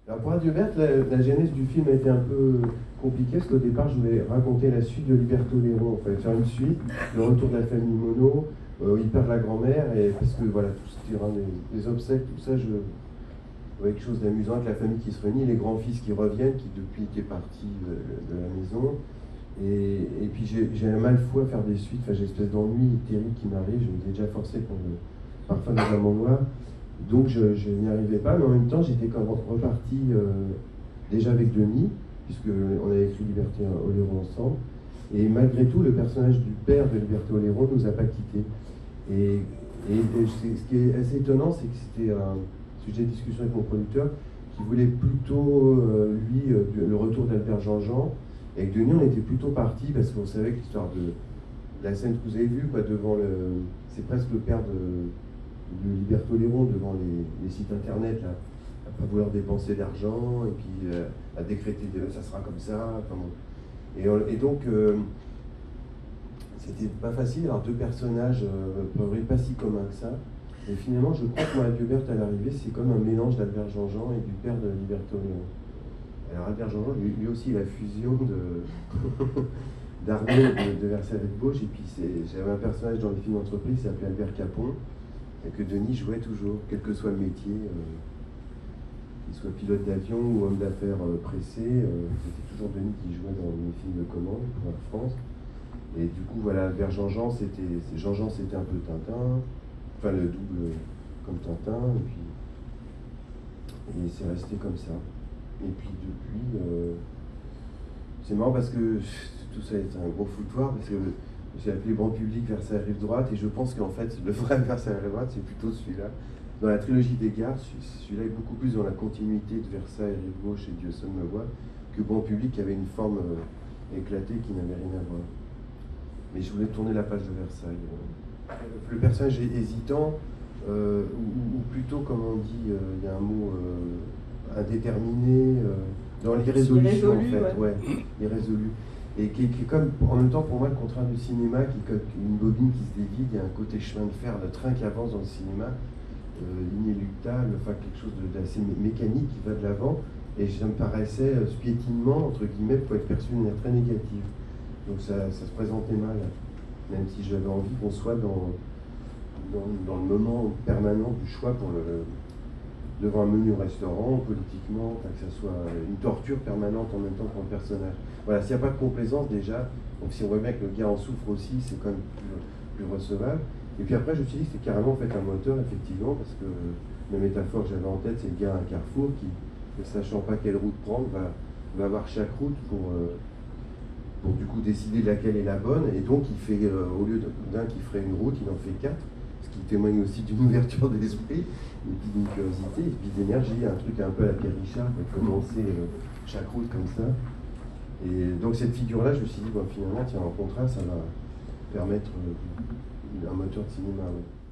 Alors pour Adieu Berthe, la genèse du film a été un peu compliquée, parce qu'au départ, je voulais raconter la suite de Liberto Léron, en fait, faire une suite, le retour de la famille Monod, il perd la grand-mère, et parce que voilà, tout ce qui les obsèques, tout ça, je voyais quelque chose d'amusant avec la famille qui se réunit, les grands-fils qui reviennent, qui depuis étaient partis de la maison. Et puis j'ai un mal fou à faire des suites, enfin, j'ai une espèce d'ennui terrible qui m'arrive, je m'étais déjà forcé pour le Parfum dans un noir. Donc je n'y arrivais pas, mais en même temps j'étais quand même reparti déjà avec Denis, puisqu'on avait écrit Liberté Oléron ensemble. Et malgré tout, le personnage du père de Liberté Oléron ne nous a pas quittés. Ce qui est assez étonnant, c'est que c'était un sujet de discussion avec mon producteur qui voulait plutôt, lui, le retour d'Albert Jean-Jean. Et avec Denis, on était plutôt parti parce qu'on savait que l'histoire de la scène que vous avez vue, quoi, devant le. C'est presque le père de Liberto Léron devant les sites internet, là, à pas vouloir dépenser d'argent, et puis à décréter ça sera comme ça. Enfin, bon. Et donc, c'était pas facile. Alors, deux personnages pas si communs que ça. Et finalement, je crois que moi, Adieu Berthe, à l'arrivée, c'est comme un mélange d'Albert Jean-Jean et du père de Liberto Léron. Alors, Albert Jean-Jean, lui aussi, la fusion d'Arnaud de Versailles avec Gauche, et puis j'avais un personnage dans le film d'entreprise qui s'appelait Albert Capon, et que Denis jouait toujours, quel que soit le métier, qu'il soit pilote d'avion ou homme d'affaires pressé, c'était toujours Denis qui jouait dans mes films de commande pour Air France. Et du coup, voilà, vers Jean-Jean, Jean-Jean, c'était un peu Tintin, enfin le double comme Tintin, et c'est resté comme ça. Et puis depuis, c'est marrant parce que tout ça est un gros foutoir, parce que j'ai appelé Grand Public Versailles Rive Droite, et je pense qu'en fait, le vrai Versailles Rive Droite, c'est plutôt celui-là. Dans la trilogie des gares, celui-là est beaucoup plus dans la continuité de Versailles Rive Gauche et Dieu seul me voit, que Grand Public qui avait une forme éclatée qui n'avait rien à voir. Mais je voulais tourner la page de Versailles. Le personnage est hésitant, ou plutôt, comme on dit, il y a un mot indéterminé, dans l'irrésolution en fait, ouais, irrésolu. Et qui est comme, en même temps pour moi, le contraire du cinéma, qui est comme une bobine qui se dévide, il y a un côté chemin de fer, le train qui avance dans le cinéma, inéluctable, enfin quelque chose d'assez mécanique qui va de l'avant, et ça me paraissait, ce piétinement, entre guillemets, pouvait être perçu d'une manière très négative. Donc ça se présentait mal, même si j'avais envie qu'on soit dans le moment permanent du choix pour devant un menu au restaurant, politiquement, que ça soit une torture permanente en même temps pour le personnage. Voilà, s'il n'y a pas de complaisance déjà, donc si on voit bien que le gars en souffre aussi, c'est quand même plus recevable. Et puis après, je me suis dit que c'était carrément en fait un moteur, effectivement, parce que la métaphore que j'avais en tête, c'est le gars à un carrefour qui, ne sachant pas quelle route prendre, va voir chaque route pour du coup décider laquelle est la bonne, et donc il fait, au lieu d'un qui ferait une route, il en fait 4, ce qui témoigne aussi d'une ouverture de l'esprit, et puis d'une curiosité, et puis d'énergie, un truc un peu à la Pierre Richard, qui a commencé chaque route comme ça. Et donc cette figure-là, je me suis dit, bon, finalement, tiens, en contraste, ça va permettre un moteur de cinéma. Ouais.